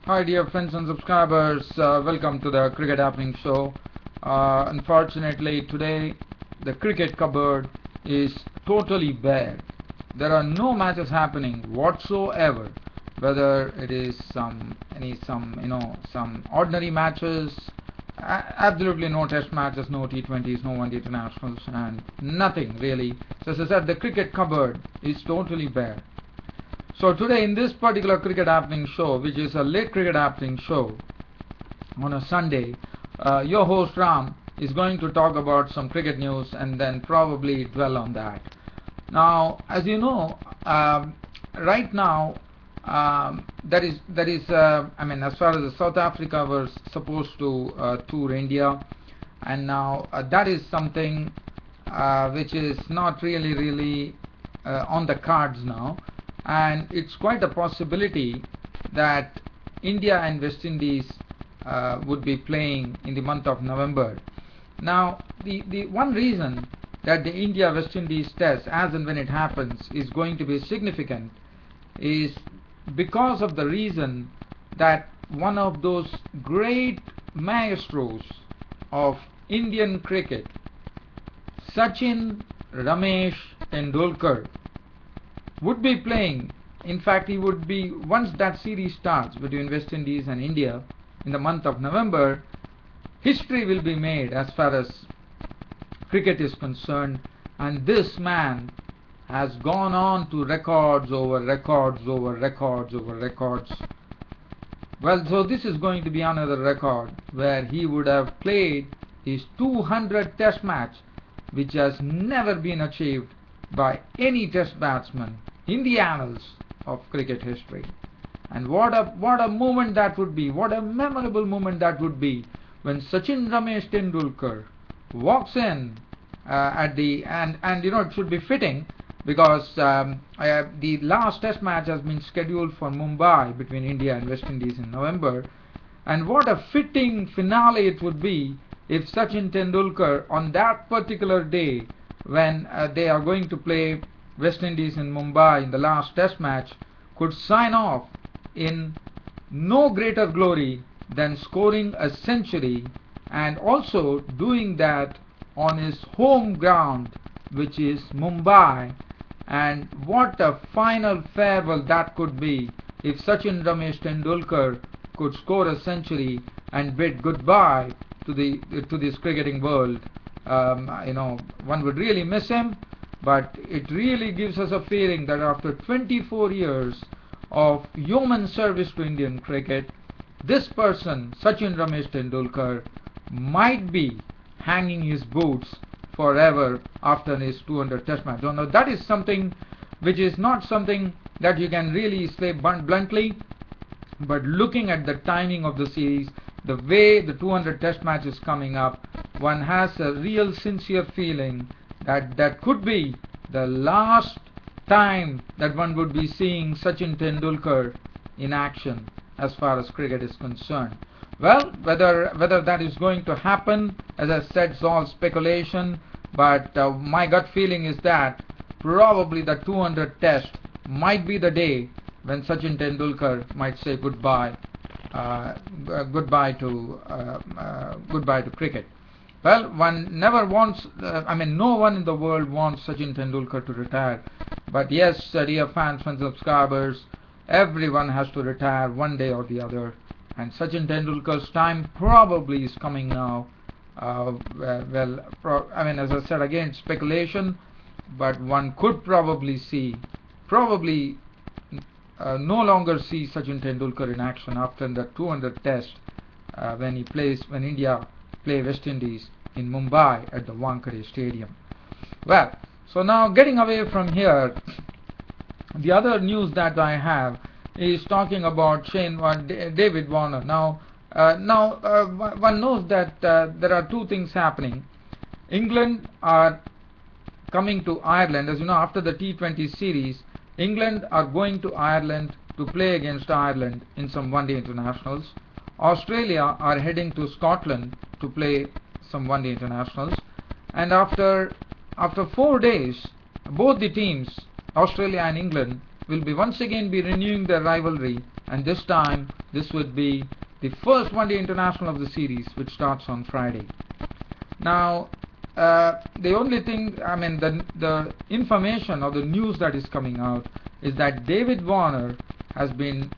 Hi dear friends and subscribers, welcome to the Cricket Happening Show. Unfortunately today the cricket cupboard is totally bare. There are no matches happening whatsoever, whether it is some ordinary matches, absolutely no test matches, no T20s, no one-day internationals, and nothing really. So as I said, the cricket cupboard is totally bare. So today in this particular Cricket Happening Show, which is a late Cricket Happening Show on a Sunday, your host Ram is going to talk about some cricket news and then probably dwell on that. Now, as you know, right now as far as South Africa was supposed to tour India, and now that is something which is not really on the cards now. And it's quite a possibility that India and West Indies would be playing in the month of November. Now, the one reason that the India-West Indies test, as and when it happens, is going to be significant is because of the reason that one of those great maestros of Indian cricket, Sachin Ramesh Tendulkar, would be playing. In fact, he would be, once that series starts between West Indies and India in the month of November, history will be made as far as cricket is concerned, and this man has gone on to records over records over records over records. Well, so this is going to be another record where he would have played his 200th test match, which has never been achieved by any test batsman in the annals of cricket history. And what a moment that would be, what a memorable moment that would be when Sachin Ramesh Tendulkar walks in and it should be fitting because the last test match has been scheduled for Mumbai between India and West Indies in November, and what a fitting finale it would be if Sachin Tendulkar on that particular day when they are going to play West Indies in Mumbai in the last test match could sign off in no greater glory than scoring a century, and also doing that on his home ground, which is Mumbai. And what a final farewell that could be if Sachin Ramesh Tendulkar could score a century and bid goodbye to this cricketing world. One would really miss him, but it really gives us a feeling that after 24 years of yeoman service to Indian cricket, this person, Sachin Ramesh Tendulkar, might be hanging his boots forever after his 200 test match. Now, that is something which is not something that you can really say bluntly, but looking at the timing of the series, the way the 200 test match is coming up, one has a real sincere feeling that that could be the last time that one would be seeing Sachin Tendulkar in action as far as cricket is concerned. Well, whether that is going to happen, as I said, it's all speculation, but my gut feeling is that probably the 200 test might be the day when Sachin Tendulkar might say goodbye to cricket. Well, one never wants, no one in the world wants Sachin Tendulkar to retire. But yes, dear fans and subscribers, everyone has to retire one day or the other. And Sachin Tendulkar's time probably is coming now. As I said again, speculation, but one could probably no longer see Sachin Tendulkar in action after the 200th test when India play West Indies in Mumbai at the Wankhede Stadium. Well, so now getting away from here, the other news that I have is talking about David Warner. Now, one knows that there are two things happening. England are coming to Ireland. As you know, after the T20 series, England are going to Ireland to play against Ireland in some one-day internationals. Australia are heading to Scotland to play some one-day internationals. And after 4 days, both the teams, Australia and England, will be once again renewing their rivalry and this time this would be the first one-day international of the series, which starts on Friday. Now, the only thing, I mean, the information or the news that is coming out is that David Warner has been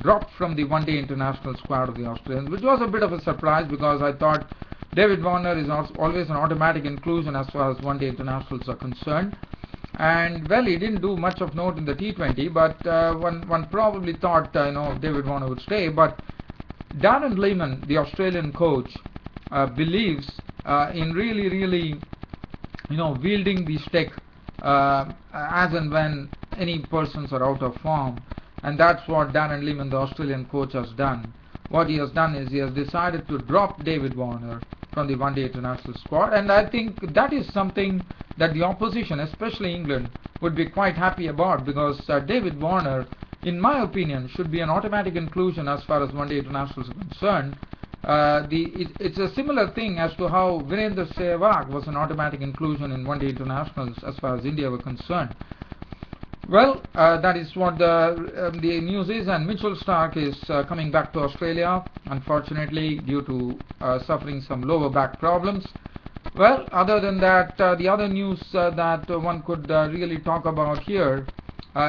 dropped from the one-day international squad of the Australians, which was a bit of a surprise because I thought David Warner is always an automatic inclusion as far as one-day internationals are concerned. And well, he didn't do much of note in the T20, but one probably thought David Warner would stay. But Darren Lehmann, the Australian coach, believes in really wielding the stick as and when any persons are out of form, and that's what Darren Lehmann, the Australian coach, has done. What he has done is he has decided to drop David Warner from the one-day international squad, and I think that is something that the opposition, especially England, would be quite happy about, because David Warner, in my opinion, should be an automatic inclusion as far as one-day internationals are concerned. It's a similar thing as to how Virendra Sehwag was an automatic inclusion in one-day internationals as far as India were concerned. Well, that is what the news is, and Mitchell Starc is coming back to Australia, unfortunately, due to suffering some lower back problems. Well, other than that, the other news that one could really talk about here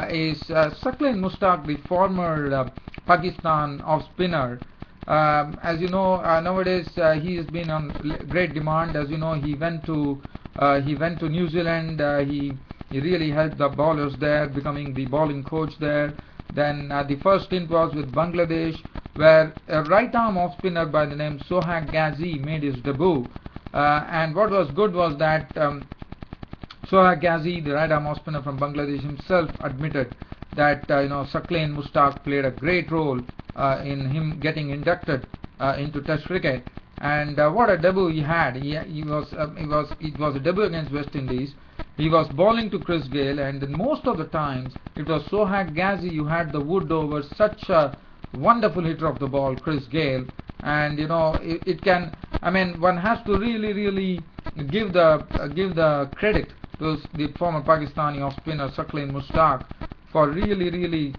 is Saqlain Mushtaq, the former Pakistan off-spinner. As you know, nowadays he has been on great demand. As you know, he went to New Zealand. He really helped the bowlers there, becoming the bowling coach there. Then the first stint was with Bangladesh, where a right-arm off-spinner by the name Sohag Ghazi made his debut. And what was good was that Sohag Ghazi, the right-arm off-spinner from Bangladesh, himself admitted that Saqlain Mushtaq played a great role in him getting inducted into Test cricket. And what a debut he had! It was a debut against West Indies. He was bowling to Chris Gayle, and most of the times it was Sohag Ghazi who had the wood over such a wonderful hitter of the ball, Chris Gayle. And it can. I mean, one has to really give the credit to the former Pakistani off-spinner Saqlain Mushtaq for really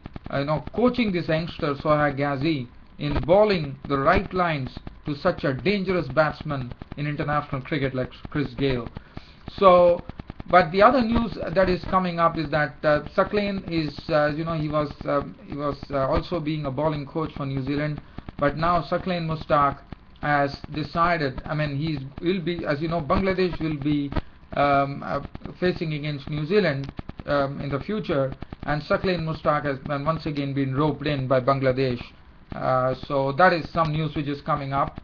coaching this youngster Sohag Ghazi in bowling the right lines to such a dangerous batsman in international cricket like Chris Gayle. So, but the other news that is coming up is that Saqlain is, he was also being a bowling coach for New Zealand, but now Saqlain Mushtaq has decided. I mean, will be, as you know, Bangladesh will be facing against New Zealand in the future, and Saqlain Mushtaq has once again been roped in by Bangladesh. So that is some news which is coming up.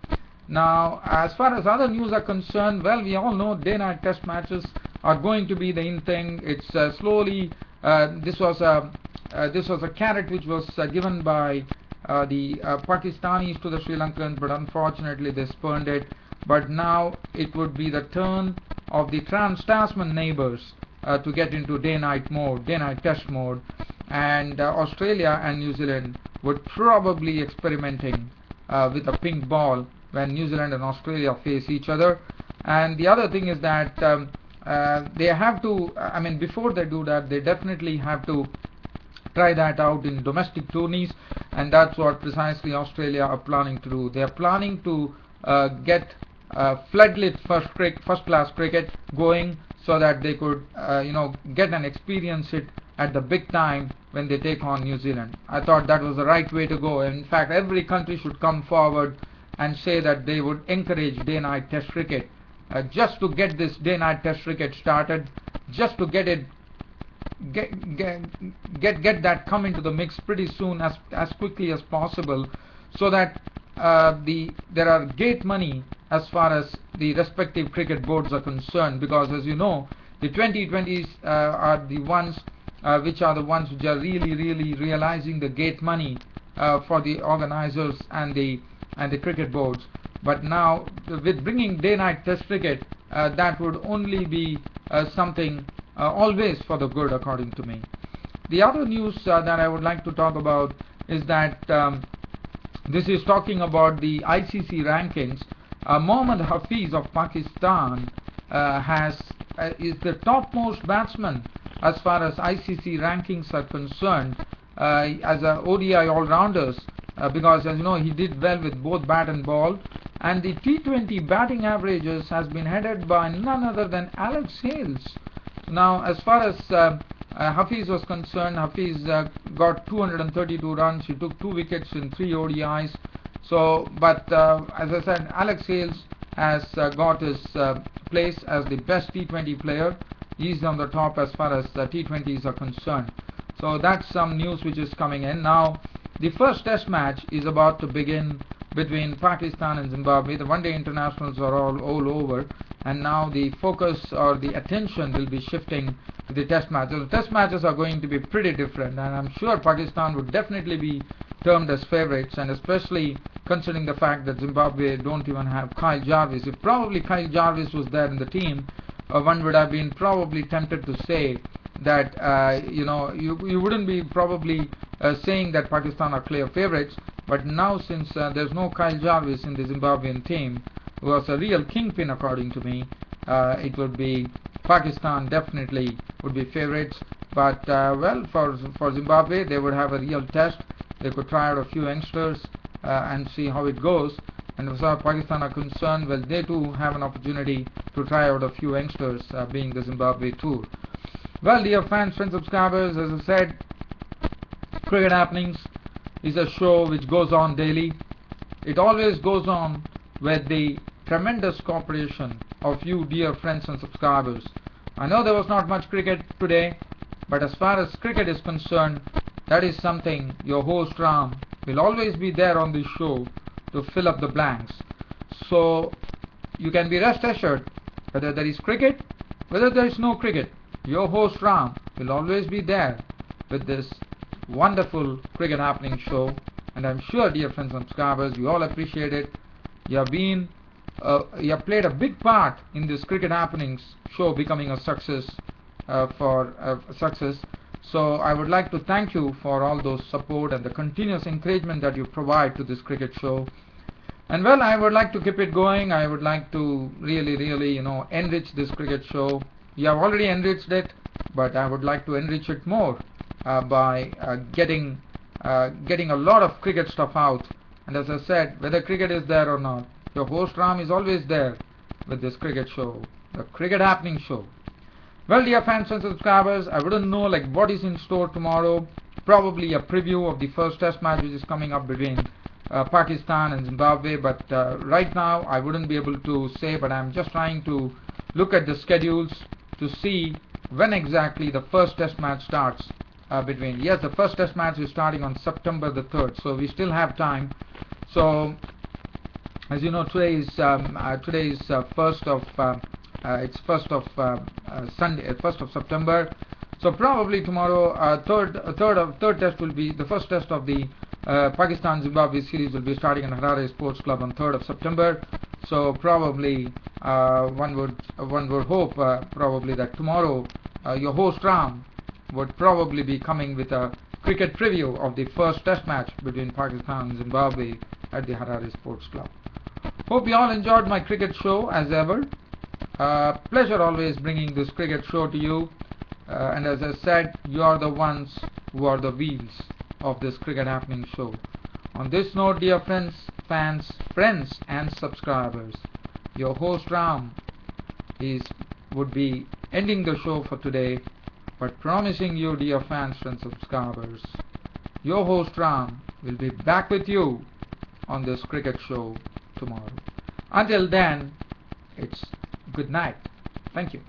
Now, as far as other news are concerned, well, we all know day-night test matches are going to be the in thing. It's slowly. This was a carrot which was given by the Pakistanis to the Sri Lankans, but unfortunately they spurned it. But now it would be the turn of the Trans-Tasman neighbours to get into day-night test mode, and Australia and New Zealand would probably experimenting with a pink ball when New Zealand and Australia face each other. And the other thing is that they have to, I mean, before they do that, they definitely have to try that out in domestic tourneys, and that's what precisely Australia are planning to do. They are planning to get floodlit first-class cricket going, so that they could get and experience it at the big time when they take on New Zealand. I thought that was the right way to go. In fact, every country should come forward and say that they would encourage day-night test cricket, just to get this day-night test cricket started, just to get that come into the mix pretty soon, as quickly as possible, so that there are gate money as far as the respective cricket boards are concerned, because as you know, the 2020s are the ones which are really realizing the gate money for the organizers and the cricket boards. But now, with bringing day-night test cricket, that would only be something always for the good, according to me. The other news that I would like to talk about is that this is talking about the ICC rankings. Mohammad Hafiz of Pakistan is the topmost batsman as far as ICC rankings are concerned. as a ODI all-rounders, because as you know he did well with both bat and ball, and the T20 batting averages has been headed by none other than Alex Hales. Now as far as Hafiz was concerned, Hafiz got 232 runs. He took 2 wickets in 3 ODIs. So, but as I said, Alex Hales has got his place as the best T20 player. He's on the top as far as T20s are concerned. So that's some news which is coming in. Now, the first test match is about to begin between Pakistan and Zimbabwe. The one-day internationals are all over, and now the focus or the attention will be shifting to the test matches. The test matches are going to be pretty different, and I'm sure Pakistan would definitely be termed as favorites, and especially considering the fact that Zimbabwe don't even have Kyle Jarvis. If probably Kyle Jarvis was there in the team, one would have been probably tempted to say that you wouldn't be probably saying that Pakistan are clear favorites. But now, since there's no Kyle Jarvis in the Zimbabwean team, who was a real kingpin according to me, it would be Pakistan definitely would be favorites. But well, for Zimbabwe, they would have a real test. They could try out a few youngsters and see how it goes. And as far as Pakistan are concerned, well, they too have an opportunity to try out a few youngsters, being the Zimbabwe tour. Well, dear fans, friends, subscribers, as I said, Cricket Happenings is a show which goes on daily. It always goes on with the tremendous cooperation of you, dear friends and subscribers. I know there was not much cricket today, but as far as cricket is concerned, that is something your host Ram will always be there on this show to fill up the blanks. So you can be rest assured, whether there is cricket, whether there is no cricket, your host Ram will always be there with this wonderful Cricket Happening show. And I'm sure, dear friends and subscribers, you all appreciate it. You have played a big part in this Cricket Happenings show becoming a success. So I would like to thank you for all those support and the continuous encouragement that you provide to this cricket show. And well, I would like to keep it going. I would like to really enrich this cricket show. You have already enriched it, but I would like to enrich it more by getting a lot of cricket stuff out. And as I said, whether cricket is there or not, your host Ram is always there with this cricket show, the Cricket Happening show. Well, dear fans and subscribers, I wouldn't know like what is in store tomorrow. Probably a preview of the first test match which is coming up between Pakistan and Zimbabwe, but right now I wouldn't be able to say, but I'm just trying to look at the schedules to see when exactly the first test match starts between. Yes, the first test match is starting on September the 3rd, so we still have time. So as you know, today is first of Sunday, 1st of September. So probably tomorrow, third test will be the first test of the Pakistan-Zimbabwe series will be starting in Harare Sports Club on 3rd of September. So probably one would hope probably that tomorrow your host Ram would probably be coming with a cricket preview of the first test match between Pakistan and Zimbabwe at the Harare Sports Club. Hope you all enjoyed my cricket show as ever. Pleasure always bringing this cricket show to you. And as I said, you are the ones who are the wheels of this Cricket Happening show. On this note, dear friends, fans, friends and subscribers, your host Ram would be ending the show for today, but promising you, dear fans and subscribers, your host Ram will be back with you on this cricket show tomorrow. Until then, it's good night. Thank you.